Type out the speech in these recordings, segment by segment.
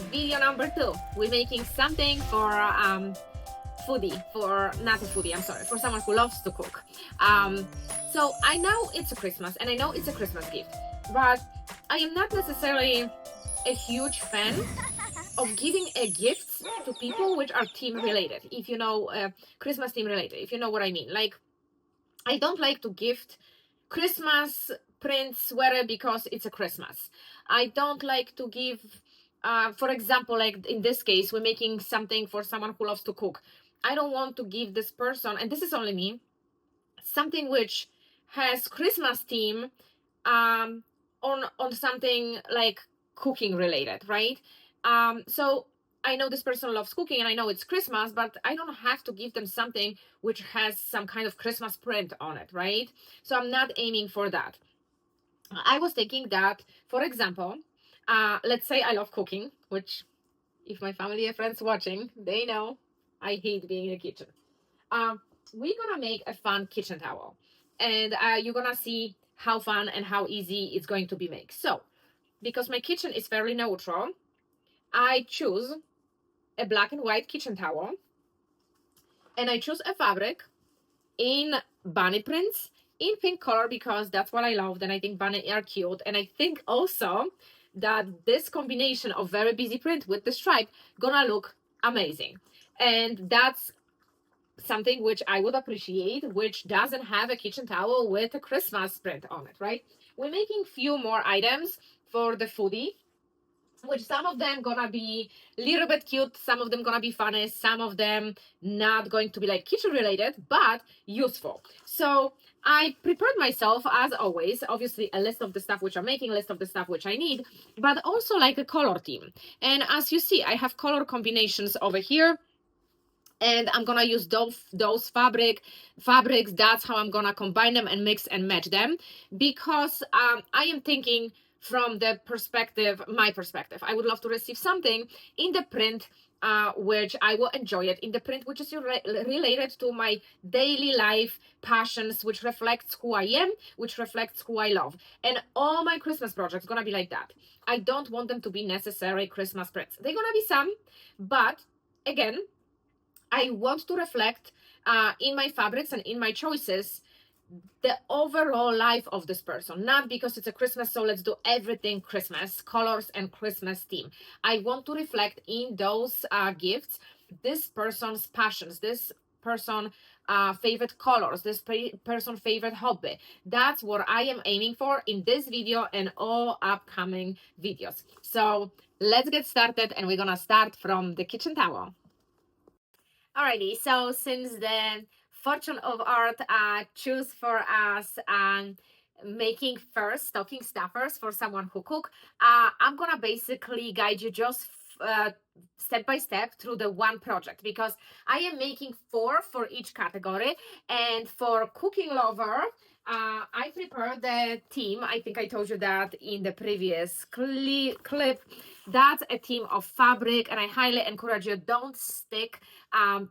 video number 2. We're making something for foodie, for not a foodie, I'm sorry, for someone who loves to cook. So I know it's a Christmas and I know it's a Christmas gift, but I am not necessarily a huge fan of giving a gift to people which are team related. If you know, Christmas team related, if you know what I mean. Like, I don't like to gift Christmas print sweater because it's a Christmas. I don't like to give, for example, like in this case, we're making something for someone who loves to cook. I don't want to give this person, and this is only me, something which has Christmas theme on something like cooking related, right? So I know this person loves cooking and I know it's Christmas, but I don't have to give them something which has some kind of Christmas print on it, right? So I'm not aiming for that. I was thinking that, for example, let's say I love cooking, which if my family and friends watching, they know I hate being in the kitchen. We're gonna make a fun kitchen towel, and you're gonna see how fun and how easy it's going to be made. So, because my kitchen is fairly neutral, I choose a black and white kitchen towel, and I choose a fabric in bunny prints in pink color because that's what I love, and I think bunny are cute, and I think also that this combination of very busy print with the stripe gonna look amazing. And that's something which I would appreciate, which doesn't have a kitchen towel with a Christmas print on it, right? We're making few more items for the foodie, which some of them gonna be a little bit cute, some of them gonna be funny, some of them not going to be like kitchen related, but useful. So I prepared myself, as always, obviously a list of the stuff which I'm making, a list of the stuff which I need, but also like a color theme. And as you see, I have color combinations over here, and I'm gonna use those fabrics. That's how I'm gonna combine them and mix and match them, because I am thinking from the perspective, my perspective. I would love to receive something in the print which I will enjoy it, in the print which is related to my daily life passions, which reflects who I am, which reflects who I love. And all my Christmas projects gonna be like that. I don't want them to be necessary Christmas prints. They're gonna be some, but again, I want to reflect in my fabrics and in my choices the overall life of this person, not because it's a Christmas, so let's do everything Christmas, colors and Christmas theme. I want to reflect in those gifts this person's passions, this person favorite colors, this person favorite hobby. That's what I am aiming for in this video and all upcoming videos. So let's get started, and we're gonna start from the kitchen towel. Alrighty, so since the fortune of art choose for us making first stocking stuffers for someone who cook, I'm gonna basically guide you just step by step through the one project, because I am making 4 for each category. And for cooking lover, I prepared the theme. I think I told you that in the previous clip. That's a theme of fabric, and I highly encourage you, don't stick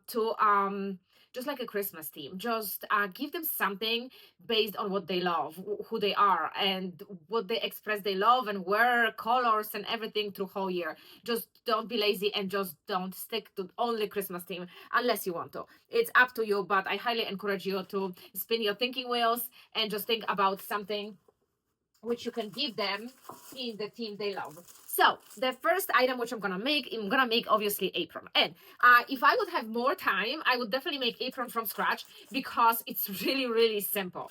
to just like a Christmas theme. Just give them something based on what they love, who they are, and what they express they love, and wear colors and everything through whole year. Just don't be lazy and just don't stick to only Christmas theme unless you want to. It's up to you, but I highly encourage you to spin your thinking wheels and just think about something which you can give them in the theme they love. So the first item which I'm gonna make obviously apron. And if I would have more time, I would definitely make apron from scratch, because it's really, really simple.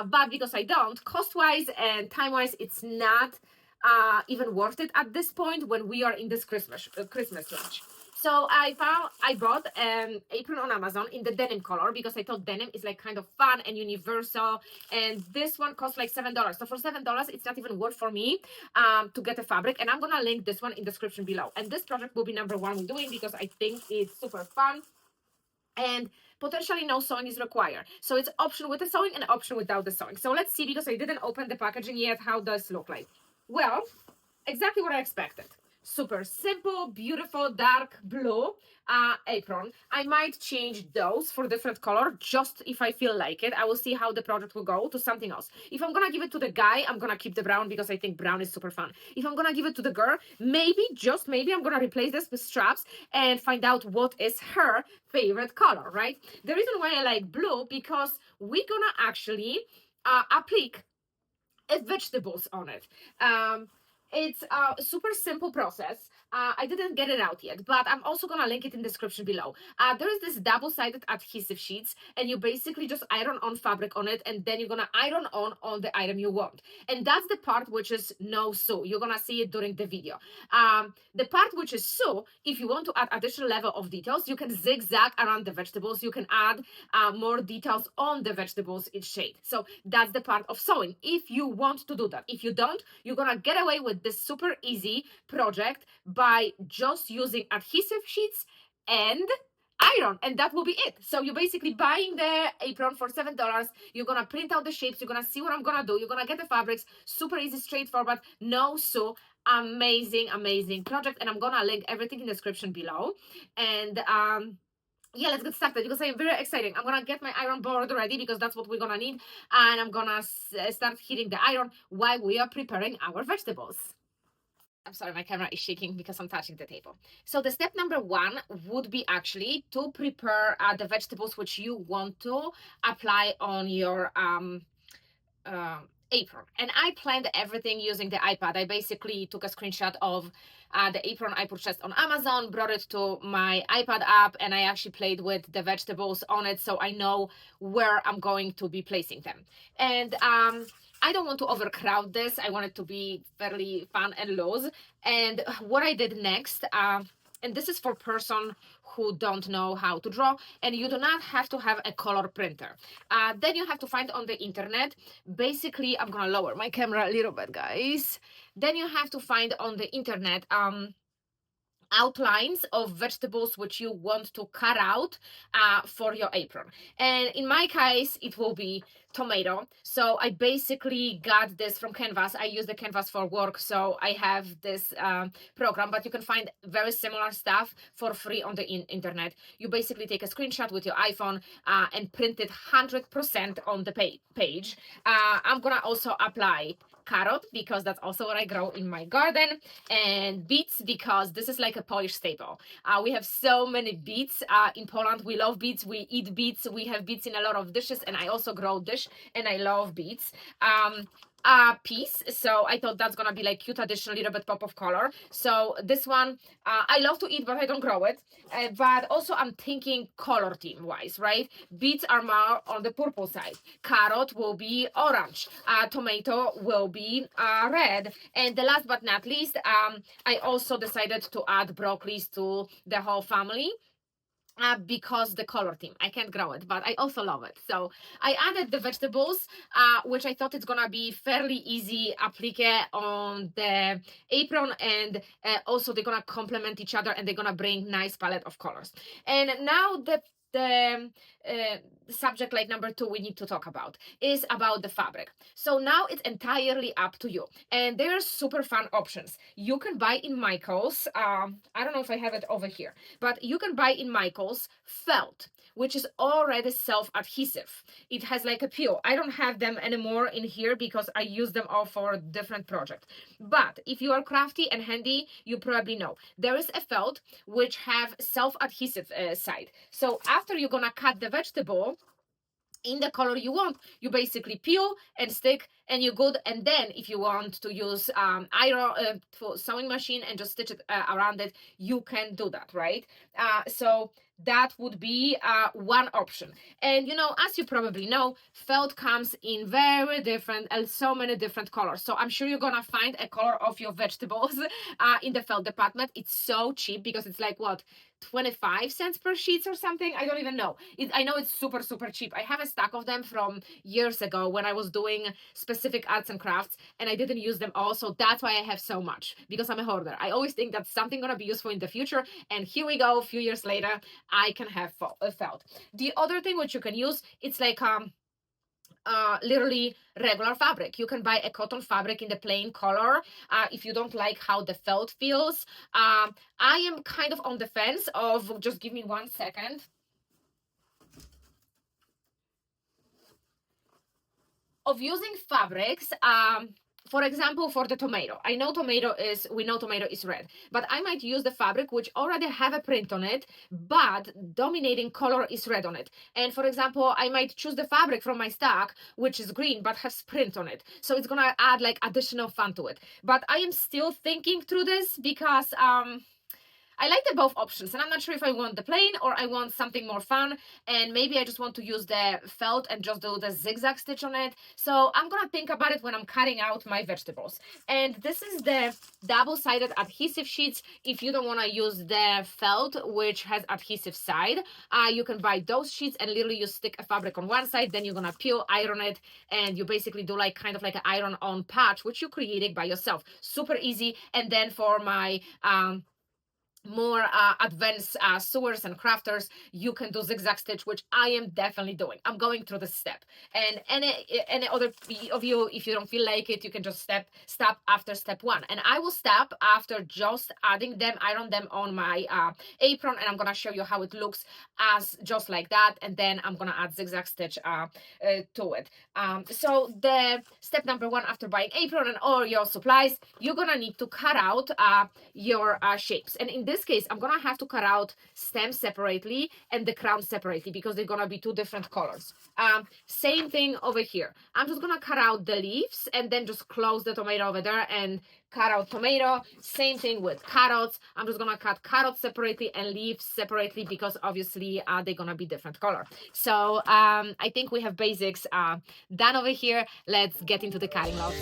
But because I don't, cost-wise and time-wise, it's not even worth it at this point when we are in this Christmas rush. So I bought an apron on Amazon in the denim color, because I thought denim is like kind of fun and universal, and this one cost like $7. So for $7, it's not even worth for me to get a fabric, and I'm gonna link this one in the description below. And this project will be number 1 we're doing, because I think it's super fun, and potentially no sewing is required. So it's option with the sewing and option without the sewing. So let's see, because I didn't open the packaging yet, how does it look like. Well, exactly what I expected. super simple, beautiful, dark blue apron. I might change those for different color just if I feel like it. I will see how the project will go to something else. If I'm gonna give it to the guy, I'm gonna keep the brown because I think brown is super fun. If I'm gonna give it to the girl, maybe, just maybe, I'm gonna replace this with straps and find out what is her favorite color, right? The reason why I like blue, because we're gonna actually apply vegetables on it. It's a super simple process. I didn't get it out yet, but I'm also gonna link it in the description below. There is this double-sided adhesive sheets, and you basically just iron on fabric on it, and then you're gonna iron on the item you want. And that's the part which is no sew. You're gonna see it during the video. The part which is sew, if you want to add additional level of details, you can zigzag around the vegetables. You can add more details on the vegetables each shade. So that's the part of sewing, if you want to do that. If you don't, you're gonna get away with this super easy project by just using adhesive sheets and iron, and that will be it. So you're basically buying the apron for $7. You're gonna print out the shapes, you're gonna see what I'm gonna do, you're gonna get the fabrics, super easy, straightforward, no sew. Amazing project, and I'm gonna link everything in the description below. And yeah, let's get started because I'm very excited. I'm gonna get my iron board ready because that's what we're gonna need, and I'm gonna start heating the iron while we are preparing our vegetables. I'm sorry, my camera is shaking because I'm touching the table. So the step number one would be actually to prepare the vegetables which you want to apply on your apron. And I planned everything using the iPad. I basically took a screenshot of the apron I purchased on Amazon, brought it to my iPad app, and I actually played with the vegetables on it so I know where I'm going to be placing them. And I don't want to overcrowd this. I want it to be fairly fun and loose. And what I did next, and this is for person who don't know how to draw, and you do not have to have a color printer. Then you have to find on the internet. Basically, I'm gonna lower my camera a little bit, guys. Then you have to find on the internet outlines of vegetables which you want to cut out for your apron. And in my case, it will be tomato. So I basically got this from Canvas. I use the Canvas for work, so I have this program, but you can find very similar stuff for free on the internet. You basically take a screenshot with your iPhone and print it 100% on the page. I'm gonna also apply carrot because that's also what I grow in my garden, and beets because this is like a Polish staple. We have so many beets in Poland. We love beets, we eat beets, we have beets in a lot of dishes, and I also grow dish and I love beets. Piece, so I thought that's gonna be like cute addition, little bit pop of color. So this one I love to eat, but I don't grow it. But also I'm thinking color theme wise, right? Beets are more on the purple side, carrot will be orange, tomato will be red, and the last but not least, I also decided to add broccolis to the whole family. Because the color theme, I can't grow it, but I also love it. So I added the vegetables, which I thought it's gonna be fairly easy applique on the apron, and also they're gonna complement each other and they're gonna bring nice palette of colors. And now the subject like number two we need to talk about is about the fabric. So now it's entirely up to you, and there's super fun options. You can buy in Michael's, I don't know if I have it over here, but you can buy in Michael's felt, which is already self-adhesive. It has like a peel. I don't have them anymore in here because I use them all for different projects. But if you are crafty and handy, you probably know there is a felt which have self-adhesive side. So after you're gonna cut the vegetable in the color you want, you basically peel and stick and you're good. And then if you want to use iron for sewing machine and just stitch it around it, you can do that, right? So that would be one option. And you know, as you probably know, felt comes in very different and so many different colors. So I'm sure you're gonna find a color of your vegetables in the felt department. It's so cheap because it's like what, 25 cents per sheets or something. I don't even know. I know it's super cheap. I have a stack of them from years ago when I was doing specific arts and crafts, and I didn't use them all, so that's why I have so much, because I'm a hoarder. I always think that's something gonna be useful in the future, and here we go, a few years later I can have felt. The other thing which you can use, it's like literally regular fabric. You can buy a cotton fabric in the plain color if you don't like how the felt feels. I am kind of on the fence of, just give me 1 second, of using fabrics. For example, for the tomato, we know tomato is red, but I might use the fabric which already have a print on it, but dominating color is red on it. And for example, I might choose the fabric from my stock which is green but has print on it, so it's gonna add like additional fun to it. But I am still thinking through this because I like the both options, and I'm not sure if I want the plain or I want something more fun, and maybe I just want to use the felt and just do the zigzag stitch on it. So I'm gonna think about it when I'm cutting out my vegetables. And this is the double-sided adhesive sheets. If you don't want to use the felt which has adhesive side, you can buy those sheets, and literally you stick a fabric on one side, then you're gonna peel, iron it, and you basically do like kind of like an iron-on patch which you created by yourself. Super easy. And then for my more advanced sewers and crafters, you can do zigzag stitch, which I am definitely doing. I'm going through the step, and any other of you, if you don't feel like it, you can just stop after step 1, and I will stop after just adding them, iron them on my apron, and I'm gonna show you how it looks as just like that, and then I'm gonna add zigzag stitch to it. So the step number 1, after buying apron and all your supplies, you're gonna need to cut out your shapes. And in this case, I'm gonna have to cut out stems separately and the crown separately because they're gonna be 2 different colors. Same thing over here. I'm just gonna cut out the leaves and then just close the tomato over there and cut out tomato. Same thing with carrots. I'm just gonna cut carrots separately and leaves separately because obviously they're gonna be different color. So I think we have basics done over here. Let's get into the cutting, loves.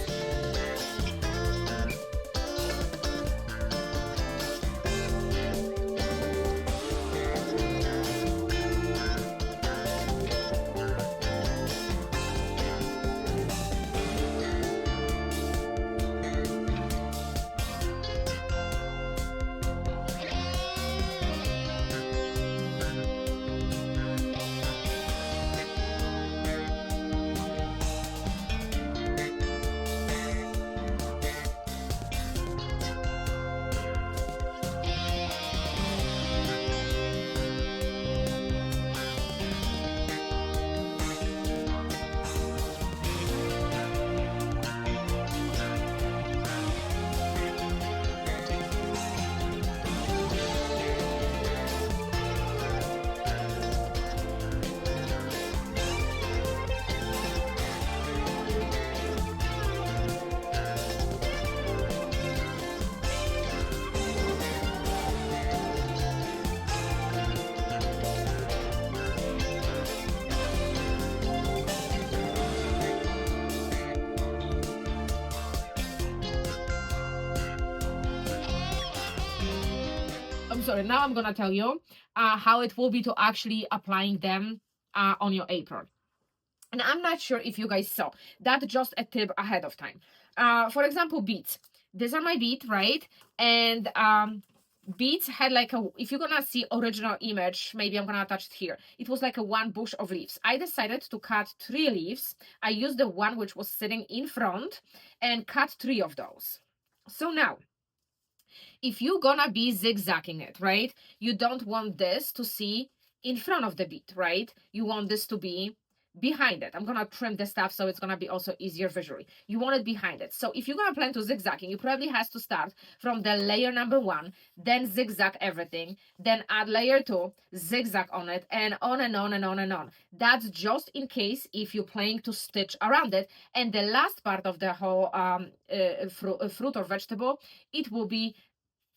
I'm sorry, now I'm gonna tell you how it will be to actually applying them on your apron. And I'm not sure if you guys saw that, just a tip ahead of time. For example, beads. These are my beads, right? And beads had like a, if you're gonna see original image, maybe I'm gonna attach it here, it was like a 1 bush of leaves. I decided to cut 3 leaves. I used the one which was sitting in front and cut 3 of those. So now, if you're gonna be zigzagging it, right, you don't want this to see in front of the bead, right? You want this to be behind it. I'm gonna trim the stuff so it's gonna be also easier visually. You want it behind it. So if you're gonna plan to zigzagging, you probably has to start from the layer number 1, then zigzag everything, then add layer 2, zigzag on it, and on and on and on and on. That's just in case if you're planning to stitch around it. And the last part of the whole fruit or vegetable, it will be,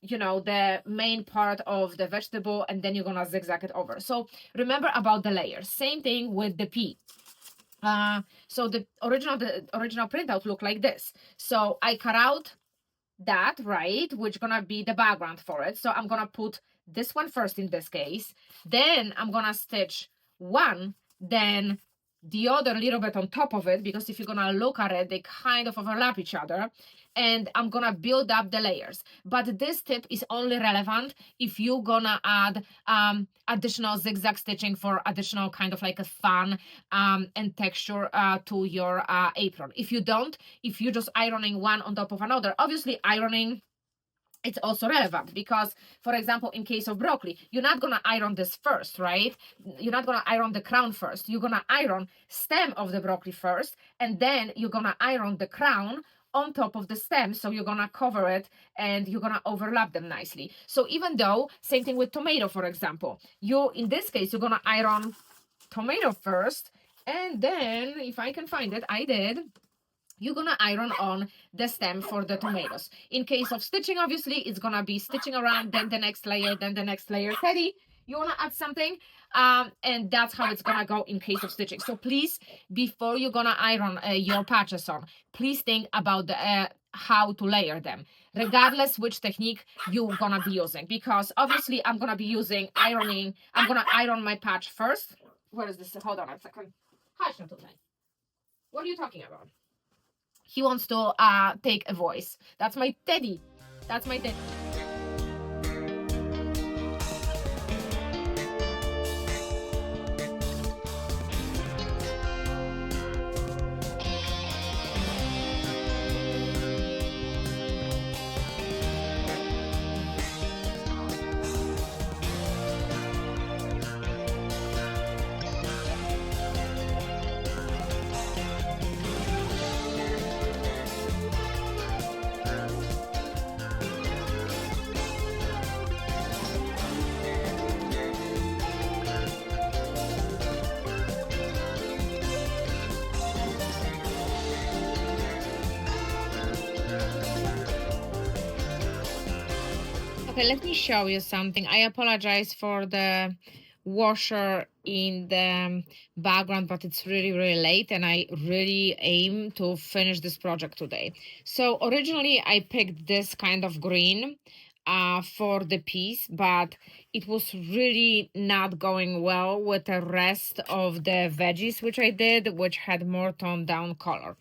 you know, the main part of the vegetable, and then you're gonna zigzag it over. So remember about the layers. Same thing with the pea. So the original printout look like this. So I cut out that, right, which gonna be the background for it. So I'm gonna put this one first in this case, then I'm gonna stitch 1, then the other little bit on top of it, because if you're gonna look at it, they kind of overlap each other, and I'm gonna build up the layers. But this tip is only relevant if you're gonna add additional zigzag stitching for additional kind of like a fun and texture to your apron. If you don't, if you're just ironing one on top of another, obviously ironing, it's also relevant, because for example, in case of broccoli, you're not gonna iron this first, right? You're not gonna iron the crown first. You're gonna iron stem of the broccoli first, and then you're gonna iron the crown on top of the stem. So you're gonna cover it and you're gonna overlap them nicely. So even though, same thing with tomato, for example, you, in this case, you're gonna iron tomato first, and then if I can find it, I did, you're gonna iron on the stem for the tomatoes. In case of stitching, obviously, it's gonna be stitching around, then the next layer, then the next layer. Teddy, you wanna add something? And that's how it's gonna go in case of stitching. So please, before you're gonna iron your patches on, please think about the how to layer them, regardless which technique you're gonna be using. Because obviously, I'm gonna be using ironing. I'm gonna iron my patch first. Where is this? Hold on a second. What are you talking about? He wants to take a voice. That's my Teddy. That's my Teddy. Okay, let me show you something. I apologize for the washer in the background, but it's really, really late and I really aim to finish this project today. So originally I picked this kind of green for the piece, but it was really not going well with the rest of the veggies which I did, which had more toned down color.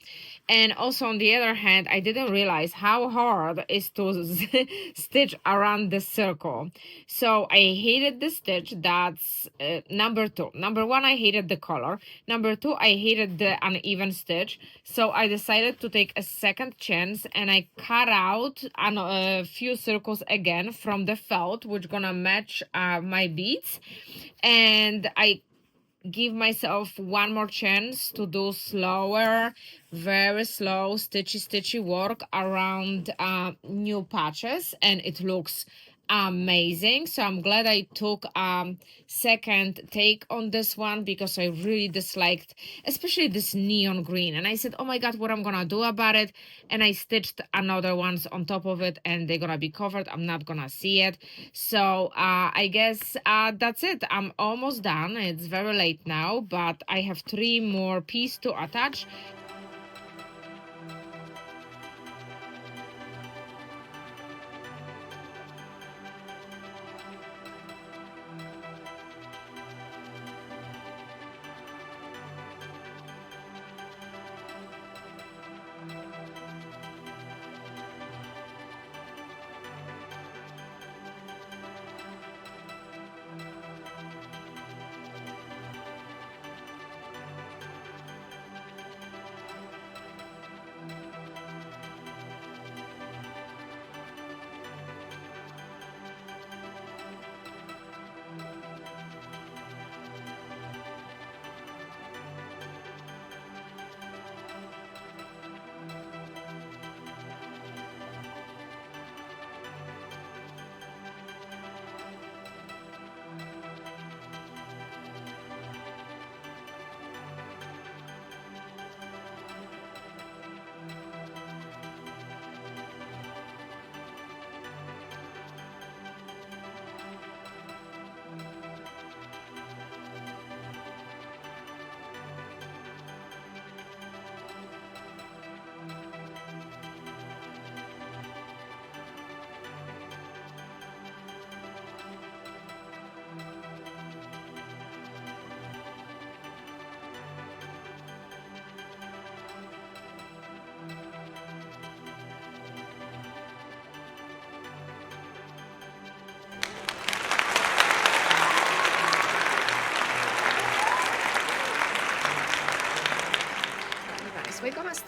And also on the other hand, I didn't realize how hard it is to stitch around the circle. So I hated the stitch. That's number two. Number one, I hated the color. Number two, I hated the uneven stitch. So I decided to take a second chance and I cut out a few circles again from the felt, which gonna match my beads. And I give myself one more chance to do slower, very slow stitchy work around new patches, and it looks amazing. So I'm glad I took second take on this one, because I really disliked especially this neon green, and I said, oh my god, what I'm gonna do about it? And I stitched another ones on top of it and they're gonna be covered. I'm not gonna see it. So I guess that's it. I'm almost done. It's very late now, but I have 3 more pieces to attach.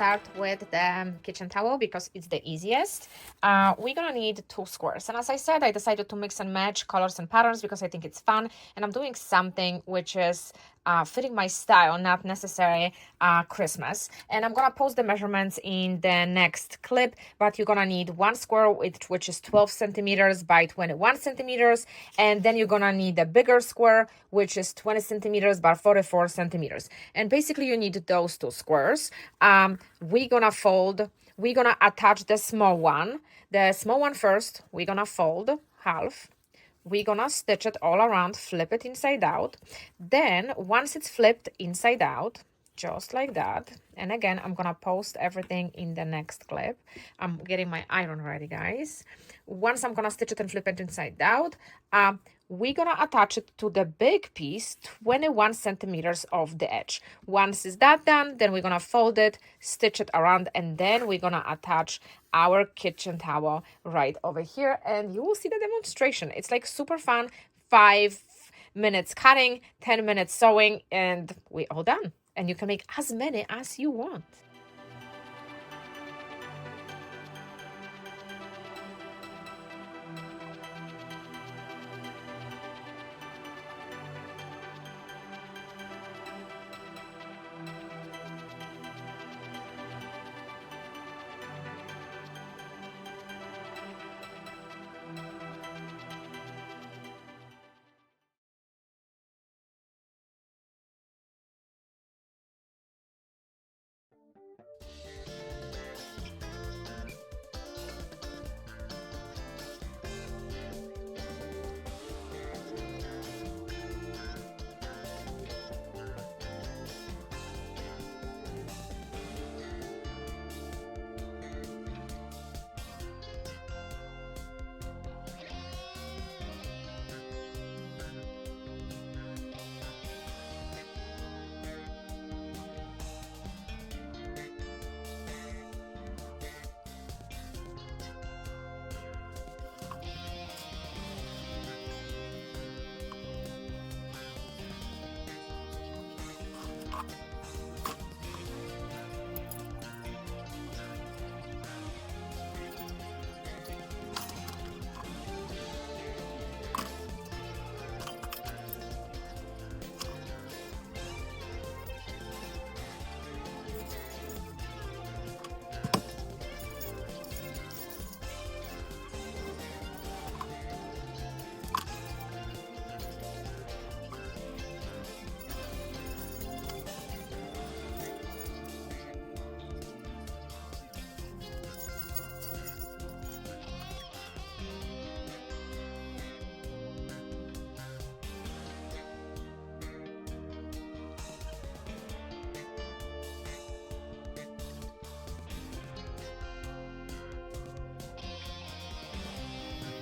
start with the kitchen towel because it's the easiest. We're gonna need 2 squares. And as I said, I decided to mix and match colors and patterns because I think it's fun. And I'm doing something which is fitting my style, not necessarily Christmas. And I'm gonna post the measurements in the next clip, but you're gonna need 1 square which is 12 centimeters by 21 centimeters. And then you're gonna need a bigger square, which is 20 centimeters by 44 centimeters. And basically you need those 2 squares. We're gonna attach the small one. The small one first, we're gonna fold half. We're gonna stitch it all around, flip it inside out. Then once it's flipped inside out, just like that, and again, I'm gonna post everything in the next clip. I'm getting my iron ready, guys. Once I'm gonna stitch it and flip it inside out, we're gonna attach it to the big piece, 21 centimeters of the edge. Once is that done, then we're gonna fold it, stitch it around, and then we're gonna attach our kitchen towel right over here, and you will see the demonstration. It's like super fun. 5 minutes cutting, 10 minutes sewing, and we're all done. And you can make as many as you want.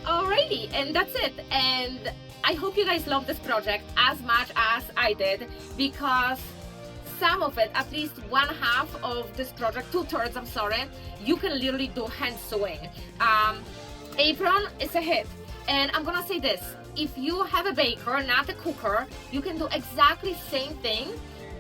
Alrighty, and that's it. And I hope you guys love this project as much as I did, because some of it, at least 1/2 of this project, 2/3, I'm sorry, you can literally do hand sewing. Apron is a hit. And I'm gonna say this, if you have a baker, not a cooker, you can do exactly same thing,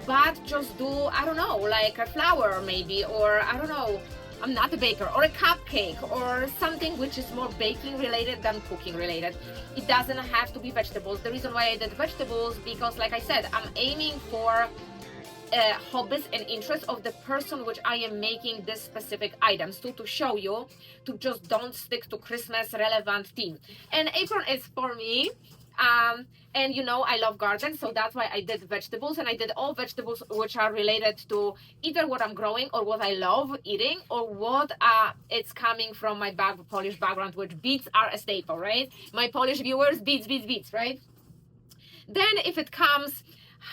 but just do, I don't know, like a flower maybe, or I don't know, I'm not a baker, or a cupcake, or something which is more baking related than cooking related. It doesn't have to be vegetables. The reason why I did vegetables, because like I said, I'm aiming for hobbies and interests of the person which I am making this specific items to show you, to just don't stick to Christmas relevant theme. And apron is for me. And you know I love gardens, so that's why I did vegetables, and I did all vegetables which are related to either what I'm growing or what I love eating, or what it's coming from my Polish background, which beets are a staple, right? My Polish viewers, beets, right? Then if it comes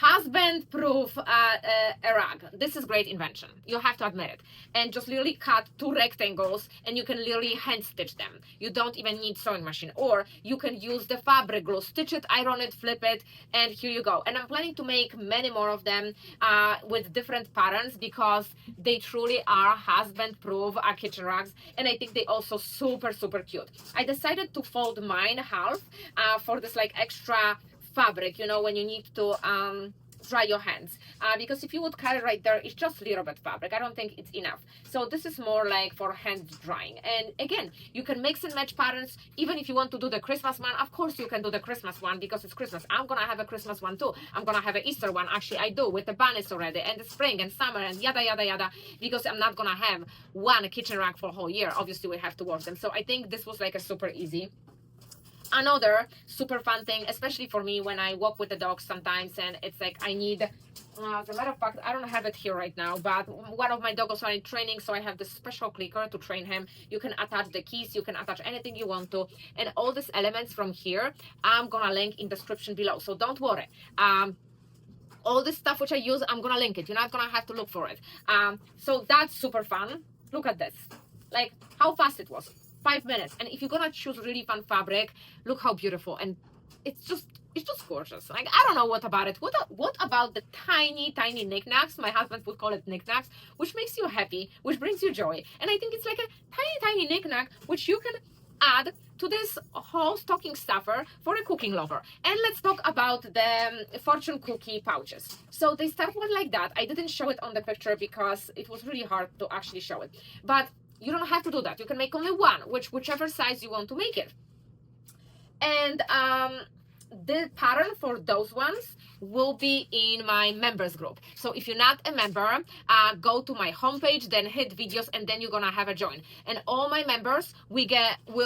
husband proof a rug, this is great invention, you have to admit it. And just literally cut 2 rectangles and you can literally hand stitch them. You don't even need sewing machine, or you can use the fabric glue, stitch it, iron it, flip it, and here you go. And I'm planning to make many more of them with different patterns, because they truly are husband proof kitchen rugs, and I think they also super cute. I decided to fold mine half for this like extra fabric, you know, when you need to dry your hands, because if you would cut it right there, it's just a little bit fabric. I don't think it's enough. So this is more like for hand drying. And again, you can mix and match patterns. Even if you want to do the Christmas one, of course you can do the Christmas one because it's Christmas. I'm gonna have a Christmas one too. I'm gonna have an Easter one. Actually, I do, with the bunnies already, and the spring and summer and yada yada yada, because I'm not gonna have one kitchen rack for a whole year. Obviously we have to wash them. So I think this was like a super easy. Another super fun thing, especially for me when I walk with the dogs sometimes, and it's like I need, as a matter of fact, I don't have it here right now, but one of my dogs are in training, so I have this special clicker to train him. You can attach the keys, you can attach anything you want to, and all these elements from here I'm gonna link in description below, so don't worry. All this stuff which I use, I'm gonna link it. You're not gonna have to look for it. So that's super fun. Look at this, like how fast it was. 5 minutes. And if you're gonna choose really fun fabric, look how beautiful. And it's just gorgeous. Like, I don't know what about it. What about the tiny knickknacks? My husband would call it knickknacks, which makes you happy, which brings you joy. And I think it's like a tiny knickknack which you can add to this whole stocking stuffer for a cooking lover. And let's talk about the fortune cookie pouches. So they start one like that. I didn't show it on the picture because it was really hard to actually show it, but you don't have to do that. You can make only one, whichever size you want to make it. And the pattern for those ones will be in my members group. So if you're not a member, go to my homepage, then hit videos, and then you're gonna have a join. And all my members will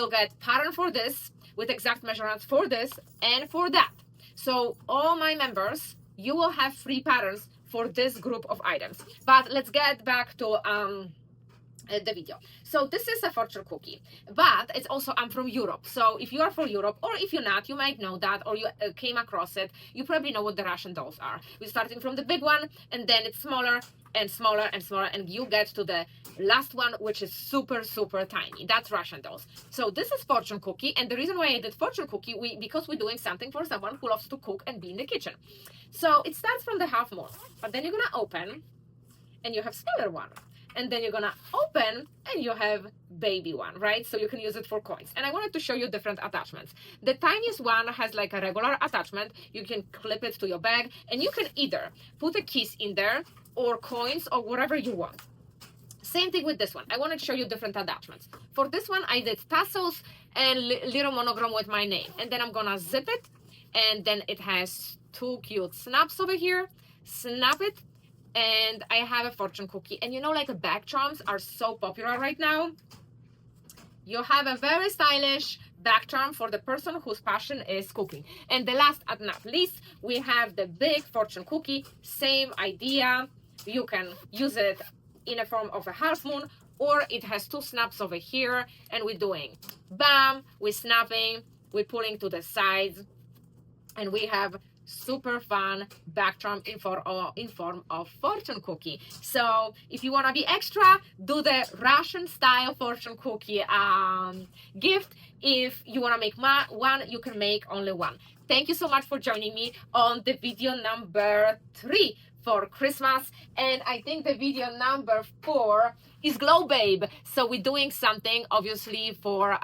get pattern for this with exact measurements for this and for that. So all my members, you will have free patterns for this group of items. But let's get back to the video. So this is a fortune cookie, but it's also, I'm from Europe. So if you are from Europe, or if you're not, you might know that, or you came across it, you probably know what the Russian dolls are. We're starting from the big one, and then it's smaller and smaller and smaller, and you get to the last one, which is super tiny. That's Russian dolls. So this is fortune cookie, and the reason why I did fortune cookie, because we're doing something for someone who loves to cook and be in the kitchen. So it starts from the half moon, but then you're gonna open, and you have smaller one. And then you're gonna open and you have baby one, right? So you can use it for coins. And I wanted to show you different attachments. The tiniest one has like a regular attachment. You can clip it to your bag, and you can either put a keys in there or coins or whatever you want. Same thing with this one. I wanted to show you different attachments. For this one, I did tassels and little monogram with my name. And then I'm gonna zip it, and then it has two cute snaps over here. Snap it, and I have a fortune cookie. And you know, like bag charms are so popular right now. You have a very stylish bag charm for the person whose passion is cooking. And the last but not least, we have the big fortune cookie. Same idea. You can use it in a form of a half moon, or it has two snaps over here, and we're doing bam, we're snapping, we're pulling to the sides, and we have super fun back charm in form of fortune cookie. So if you want to be extra, do the Russian style fortune cookie gift. If you want to make one, you can make only one. Thank you so much for joining me on the video number 3 for Christmas, and I think the video number 4 is Glow Babe. So we're doing something obviously for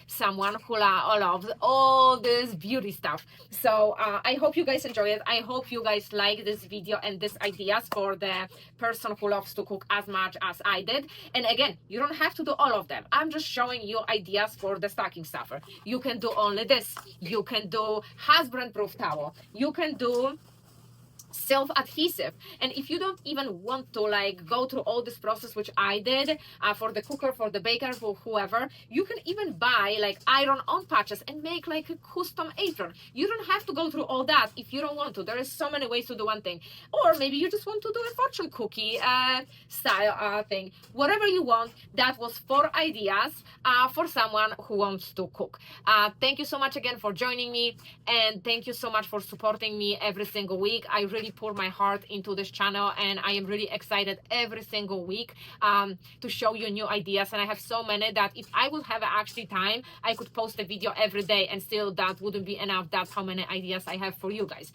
someone who loves all this beauty stuff. So I hope you guys enjoy it. I hope you guys like this video and these ideas for the person who loves to cook as much as I did. And again, you don't have to do all of them. I'm just showing you ideas for the stocking stuffer. You can do only this. You can do husband proof towel. You can do self-adhesive. And if you don't even want to like go through all this process which I did for the cooker, for the baker, for whoever, you can even buy like iron-on patches and make like a custom apron. You don't have to go through all that if you don't want to. There is so many ways to do one thing. Or maybe you just want to do a fortune cookie style thing. Whatever you want. That was 4 ideas for someone who wants to cook. Thank you so much again for joining me, and thank you so much for supporting me every single week. I really pour my heart into this channel, and I am really excited every single week to show you new ideas. And I have so many that if I would have actually time, I could post a video every day, and still that wouldn't be enough. That's how many ideas I have for you guys.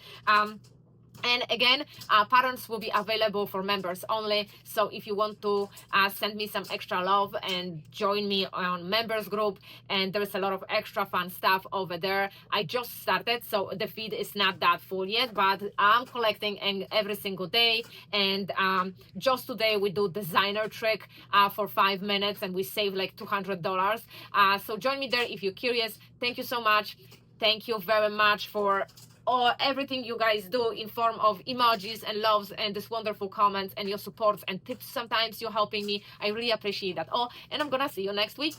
And again, patterns will be available for members only. So if you want to send me some extra love and join me on members group, and there's a lot of extra fun stuff over there. I just started, so the feed is not that full yet, but I'm collecting every single day. And just today we do designer trick for 5 minutes, and we save like $200. So join me there if you're curious. Thank you so much. Thank you very much for everything you guys do in form of emojis and loves and this wonderful comments and your supports and tips. Sometimes you're helping me. I really appreciate that all, and I'm gonna see you next week.